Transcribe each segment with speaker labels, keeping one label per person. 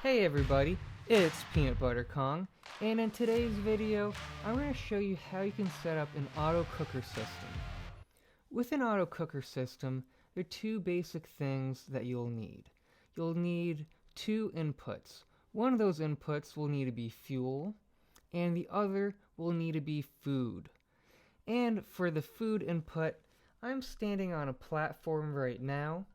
Speaker 1: Hey everybody, it's Peanut Butter Kong, and in today's video, I'm going to show you how you can set up an auto cooker system. With an auto cooker system, there are two basic things that you'll need. You'll need two inputs. One of those inputs will need to be fuel, and the other will need to be food. And for the food input, I'm standing on a platform right now,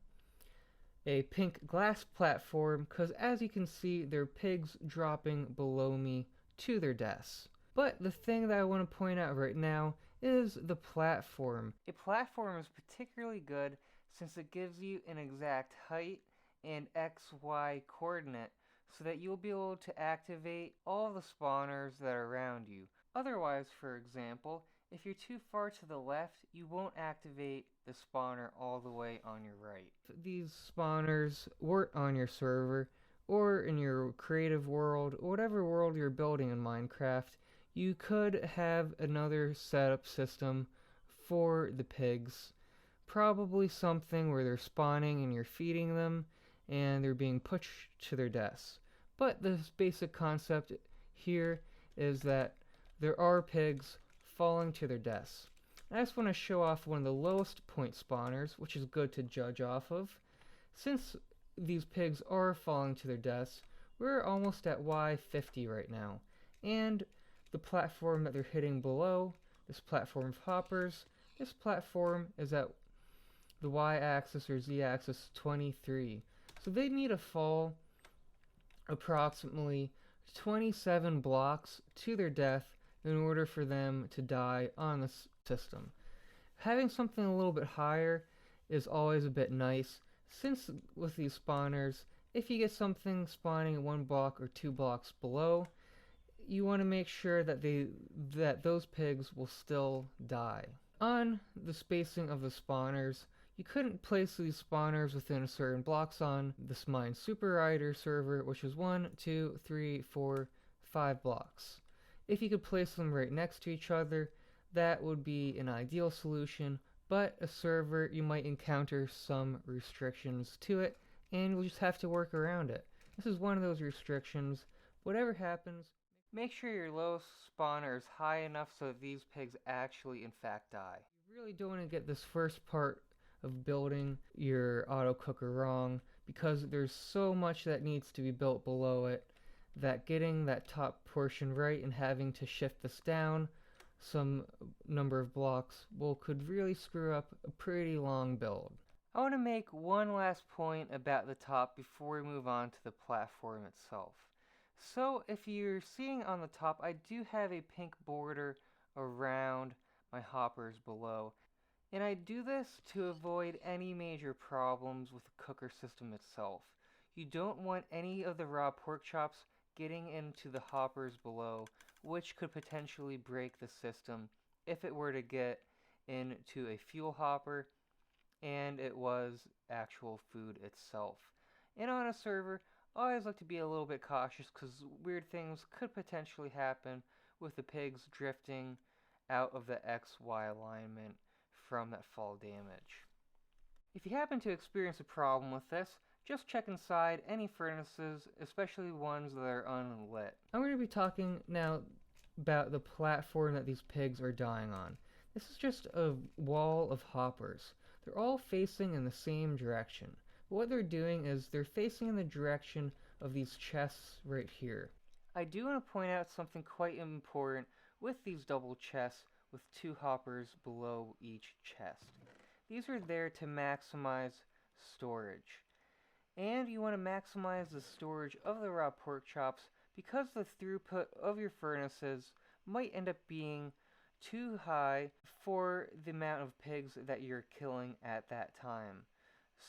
Speaker 1: a pink glass platform, because as you can see, there are pigs dropping below me to their deaths. But the thing that I want to point out right now is the platform. A platform is particularly good since it gives you an exact height and XY coordinate so that you'll be able to activate all the spawners that are around you. Otherwise, for example, if you're too far to the left, you won't activate the spawner all the way on your right. If these spawners weren't on your server, or in your creative world, or whatever world you're building in Minecraft, you could have another setup system for the pigs. Probably something where they're spawning and you're feeding them, and they're being pushed to their deaths. But the basic concept here is that there are pigs falling to their deaths. I just want to show off one of the lowest point spawners, which is good to judge off of. Since these pigs are falling to their deaths, we're almost at Y50 right now. And the platform that they're hitting below, this platform of hoppers, this platform is at the Y-axis or Z-axis 23. So they need to fall approximately 27 blocks to their death in order for them to die on this system. Having something a little bit higher is always a bit nice, since with these spawners, if you get something spawning 1 block or 2 blocks below, you want to make sure that those pigs will still die. On the spacing of the spawners, you couldn't place these spawners within a certain blocks on this Mine Super Rider server, which is 1, 2, 3, 4, 5 blocks. If you could place them right next to each other, that would be an ideal solution, but a server, you might encounter some restrictions to it, and you'll just have to work around it. This is one of those restrictions. Whatever happens, make sure your lowest spawner is high enough so that these pigs actually in fact die. You really don't want to get this first part of building your auto cooker wrong, because there's so much that needs to be built below it that getting that top portion right and having to shift this down some number of blocks could really screw up a pretty long build. I want to make one last point about the top before we move on to the platform itself. So if you're seeing on the top, I do have a pink border around my hoppers below. And I do this to avoid any major problems with the cooker system itself. You don't want any of the raw pork chops getting into the hoppers below, which could potentially break the system if it were to get into a fuel hopper and it was actual food itself. And on a server, I always like to be a little bit cautious because weird things could potentially happen with the pigs drifting out of the XY alignment from that fall damage. If you happen to experience a problem with this, just check inside any furnaces, especially ones that are unlit. I'm going to be talking now about the platform that these pigs are dying on. This is just a wall of hoppers. They're all facing in the same direction. But what they're doing is they're facing in the direction of these chests right here. I do want to point out something quite important with these double chests with 2 hoppers below each chest. These are there to maximize storage. And you want to maximize the storage of the raw pork chops because the throughput of your furnaces might end up being too high for the amount of pigs that you're killing at that time.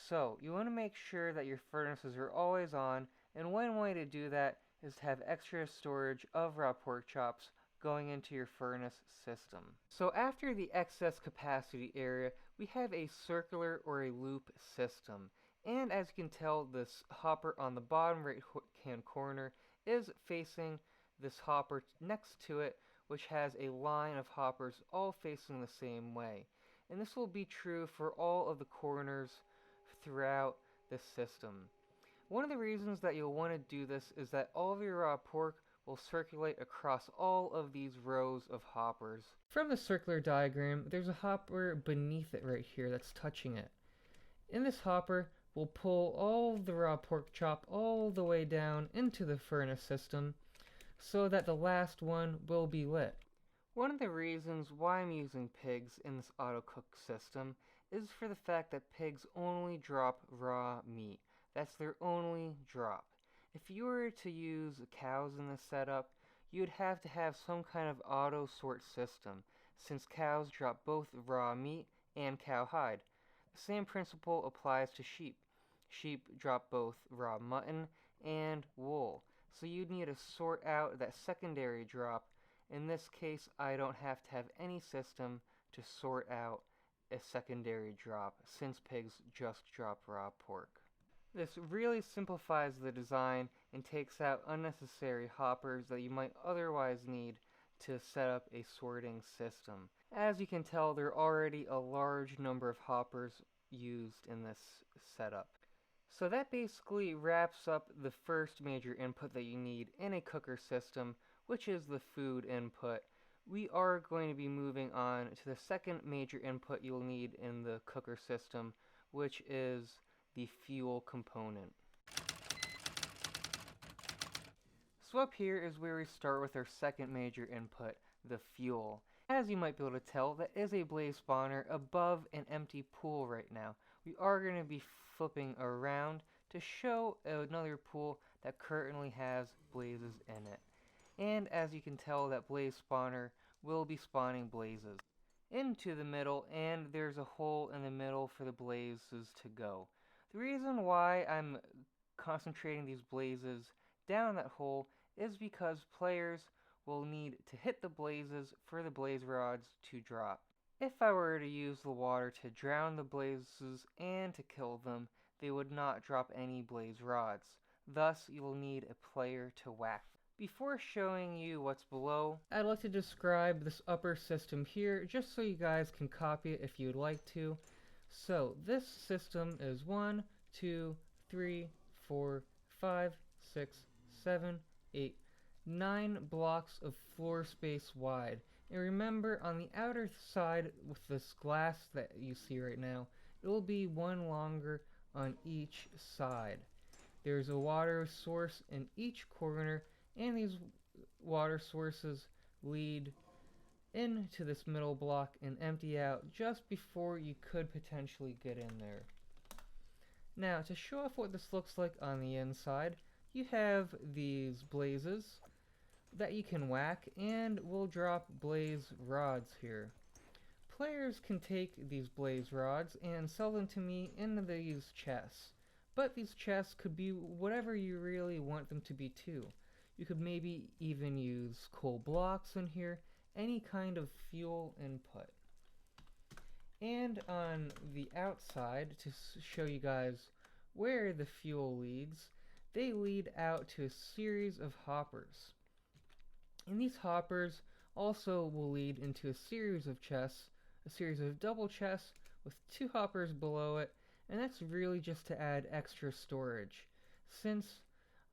Speaker 1: So you want to make sure that your furnaces are always on, and one way to do that is to have extra storage of raw pork chops going into your furnace system. So after the excess capacity area, we have a circular or a loop system. And as you can tell, this hopper on the bottom right hand corner is facing this hopper next to it, which has a line of hoppers all facing the same way. And this will be true for all of the corners throughout the system. One of the reasons that you'll want to do this is that all of your raw pork will circulate across all of these rows of hoppers. From the circular diagram, there's a hopper beneath it right here that's touching it. In this hopper, we'll pull all the raw pork chop all the way down into the furnace system so that the last one will be lit. One of the reasons why I'm using pigs in this auto cook system is for the fact that pigs only drop raw meat. That's their only drop. If you were to use cows in this setup, you'd have to have some kind of auto sort system, since cows drop both raw meat and cowhide. The same principle applies to sheep. Sheep drop both raw mutton and wool, so you'd need to sort out that secondary drop. In this case, I don't have to have any system to sort out a secondary drop, since pigs just drop raw pork. This really simplifies the design and takes out unnecessary hoppers that you might otherwise need to set up a sorting system. As you can tell, there are already a large number of hoppers used in this setup. So that basically wraps up the first major input that you need in a cooker system, which is the food input. We are going to be moving on to the second major input you'll need in the cooker system, which is the fuel component. So up here is where we start with our second major input, the fuel. As you might be able to tell, that is a blaze spawner above an empty pool right now. We are going to be flipping around to show another pool that currently has blazes in it. And as you can tell, that blaze spawner will be spawning blazes into the middle, and there's a hole in the middle for the blazes to go. The reason why I'm concentrating these blazes down that hole is because players will need to hit the blazes for the blaze rods to drop. If I were to use the water to drown the blazes and to kill them, they would not drop any blaze rods. Thus, you will need a player to whack. Before showing you what's below, I'd like to describe this upper system here, just so you guys can copy it if you'd like to. So, this system is 1, 2, 3, 4, 5, 6, 7, 8, 9 blocks of floor space wide. And remember, on the outer side with this glass that you see right now, it will be one longer on each side. There's a water source in each corner, and these water sources lead into this middle block and empty out just before you could potentially get in there. Now, to show off what this looks like on the inside, you have these blazes that you can whack, and we'll drop blaze rods here. Players can take these blaze rods and sell them to me in these chests, but these chests could be whatever you really want them to be too. You could maybe even use coal blocks in here, any kind of fuel input. And on the outside, to show you guys where the fuel leads, they lead out to a series of hoppers. And these hoppers also will lead into a series of chests, a series of double chests with 2 hoppers below it, and that's really just to add extra storage. Since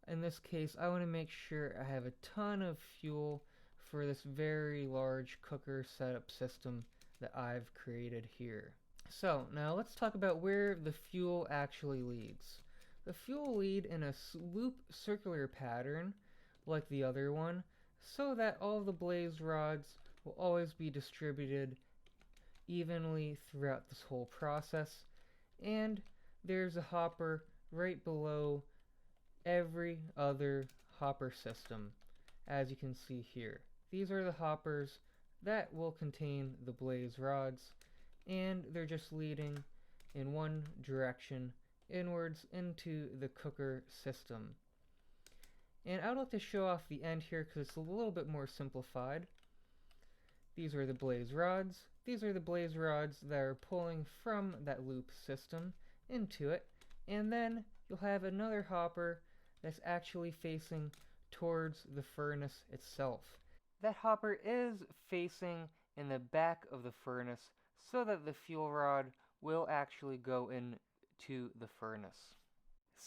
Speaker 1: in this case, I want to make sure I have a ton of fuel for this very large cooker setup system that I've created here. So, now let's talk about where the fuel actually leads. The fuel will lead in a loop circular pattern, like the other one, so that all the blaze rods will always be distributed evenly throughout this whole process. And there's a hopper right below every other hopper system, as you can see here. These are the hoppers that will contain the blaze rods, and they're just leading in one direction inwards into the cooker system. And I'd like to show off the end here because it's a little bit more simplified. These are the blaze rods. These are the blaze rods that are pulling from that loop system into it, and then you'll have another hopper that's actually facing towards the furnace itself. That hopper is facing in the back of the furnace so that the fuel rod will actually go into the furnace.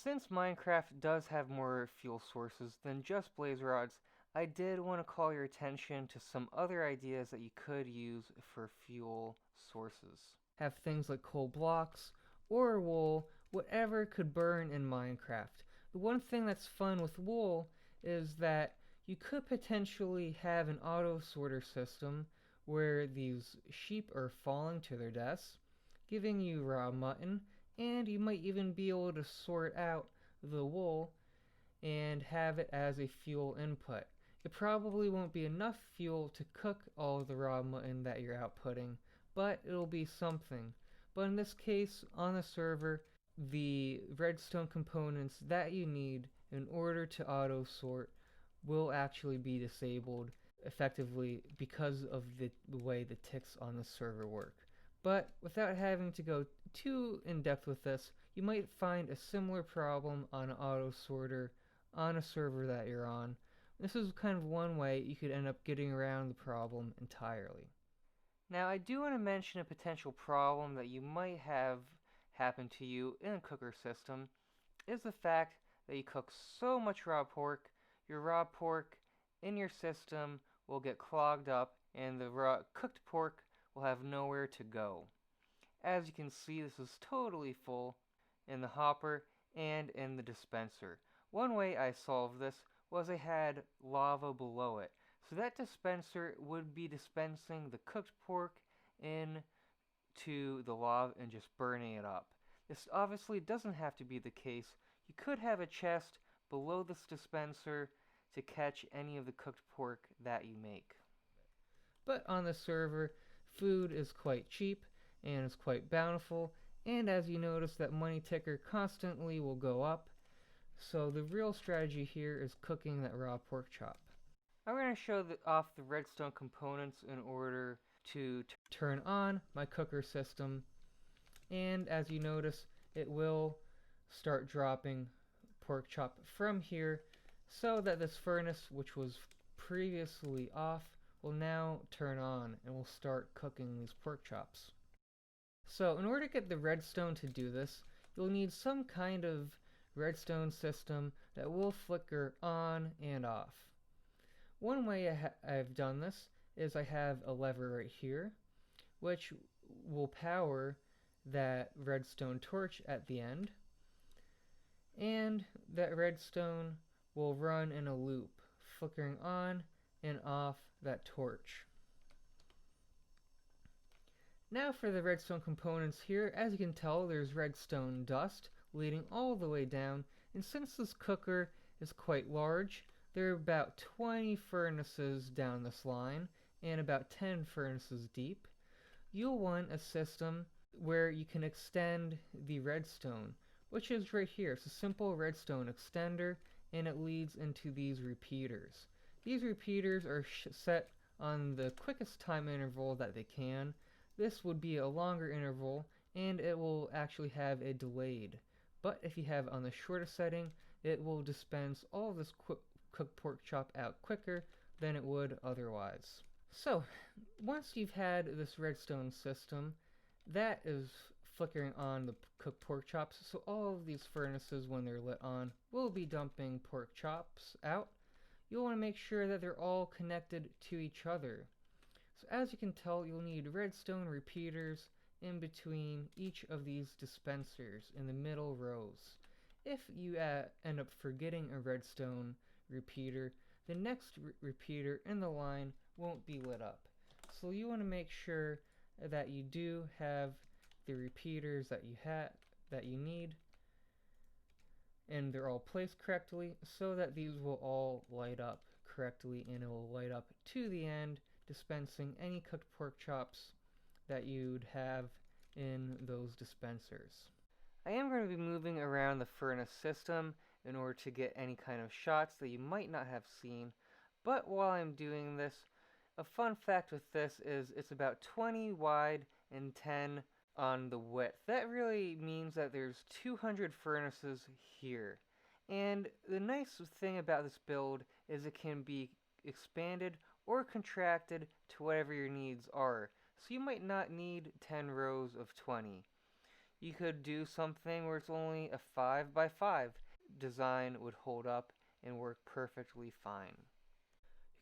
Speaker 1: Since Minecraft does have more fuel sources than just blaze rods, I did want to call your attention to some other ideas that you could use for fuel sources. Have things like coal blocks or wool, whatever could burn in Minecraft. The one thing that's fun with wool is that you could potentially have an auto sorter system where these sheep are falling to their deaths, giving you raw mutton, and you might even be able to sort out the wool and have it as a fuel input. It probably won't be enough fuel to cook all of the raw mutton that you're outputting, but it'll be something. But in this case, on the server, the redstone components that you need in order to auto sort will actually be disabled effectively because of the way the ticks on the server work. But without having to go too in depth with this, you might find a similar problem on an auto sorter on a server that you're on. This is kind of one way you could end up getting around the problem entirely. Now, I do want to mention a potential problem that you might have happen to you in a cooker system is the fact that you cook so much raw pork, your raw pork in your system will get clogged up and the raw cooked pork will have nowhere to go. As you can see, this is totally full in the hopper and in the dispenser. One way I solved this was I had lava below it. So that dispenser would be dispensing the cooked pork into the lava and just burning it up. This obviously doesn't have to be the case. You could have a chest below this dispenser to catch any of the cooked pork that you make. But on the server, food is quite cheap and is quite bountiful, and as you notice, that money ticker constantly will go up. So the real strategy here is cooking that raw pork chop. I'm going to show off the redstone components in order to turn on my cooker system, and as you notice, it will start dropping pork chop from here so that this furnace, which was previously off, will now turn on and will start cooking these pork chops. So in order to get the redstone to do this, you'll need some kind of redstone system that will flicker on and off. One way I've done this is I have a lever right here, which will power that redstone torch at the end, and that redstone will run in a loop, flickering on and off that torch. Now for the redstone components here, as you can tell, there's redstone dust leading all the way down, and since this cooker is quite large, there are about 20 furnaces down this line, and about 10 furnaces deep. You'll want a system where you can extend the redstone, which is right here. It's a simple redstone extender, and it leads into these repeaters. These repeaters are set on the quickest time interval that they can. This would be a longer interval, and it will actually have a delayed. But if you have on the shortest setting, it will dispense all of this cooked pork chop out quicker than it would otherwise. So, once you've had this redstone system, that is flickering on the cooked pork chops, so all of these furnaces, when they're lit on, will be dumping pork chops out. You'll want to make sure that they're all connected to each other. So as you can tell, you'll need redstone repeaters in between each of these dispensers in the middle rows. If you end up forgetting a redstone repeater, the next repeater in the line won't be lit up. So you want to make sure that you do have the repeaters that you need, and they're all placed correctly so that these will all light up correctly, and it will light up to the end, dispensing any cooked pork chops that you'd have in those dispensers. I am going to be moving around the furnace system in order to get any kind of shots that you might not have seen, but while I'm doing this, a fun fact with this is it's about 20 wide and 10 on the width. That really means that there's 200 furnaces here. And the nice thing about this build is it can be expanded or contracted to whatever your needs are. So you might not need 10 rows of 20. You could do something where it's only a 5 by 5 design would hold up and work perfectly fine.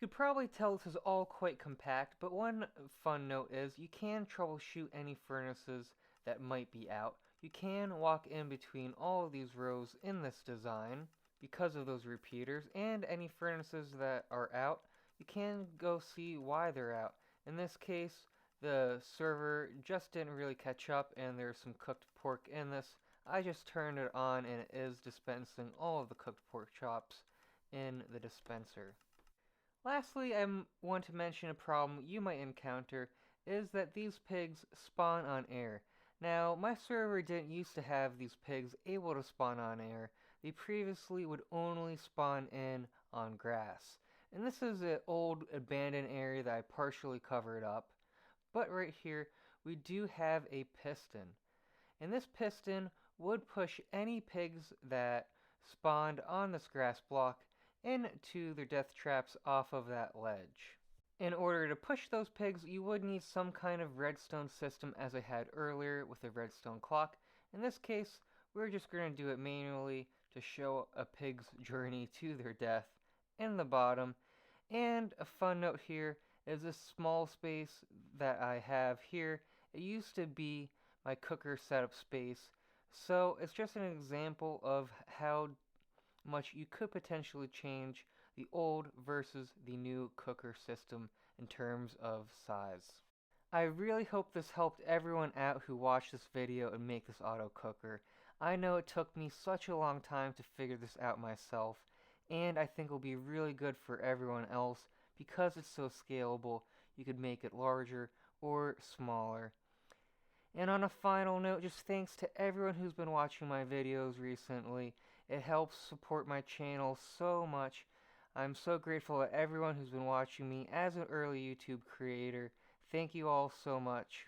Speaker 1: You could probably tell this is all quite compact, but one fun note is you can troubleshoot any furnaces that might be out. You can walk in between all of these rows in this design because of those repeaters, and any furnaces that are out, you can go see why they're out. In this case, the server just didn't really catch up and there's some cooked pork in this. I just turned it on and it is dispensing all of the cooked pork chops in the dispenser. Lastly, I want to mention a problem you might encounter is that these pigs spawn on air. Now, my server didn't used to have these pigs able to spawn on air. They previously would only spawn in on grass. And this is an old abandoned area that I partially covered up. But right here, we do have a piston. And this piston would push any pigs that spawned on this grass block into their death traps off of that ledge. In order to push those pigs, you would need some kind of redstone system as I had earlier with a redstone clock. In this case, we're just going to do it manually to show a pig's journey to their death in the bottom. And a fun note here is this small space that I have here. It used to be my cooker setup space, so it's just an example of how much you could potentially change the old versus the new cooker system in terms of size. I really hope this helped everyone out who watched this video and make this auto cooker. I know it took me such a long time to figure this out myself, and I think it will be really good for everyone else because it's so scalable. You could make it larger or smaller. And on a final note, just thanks to everyone who's been watching my videos recently. It helps support my channel so much. I'm so grateful to everyone who's been watching me as an early YouTube creator. Thank you all so much.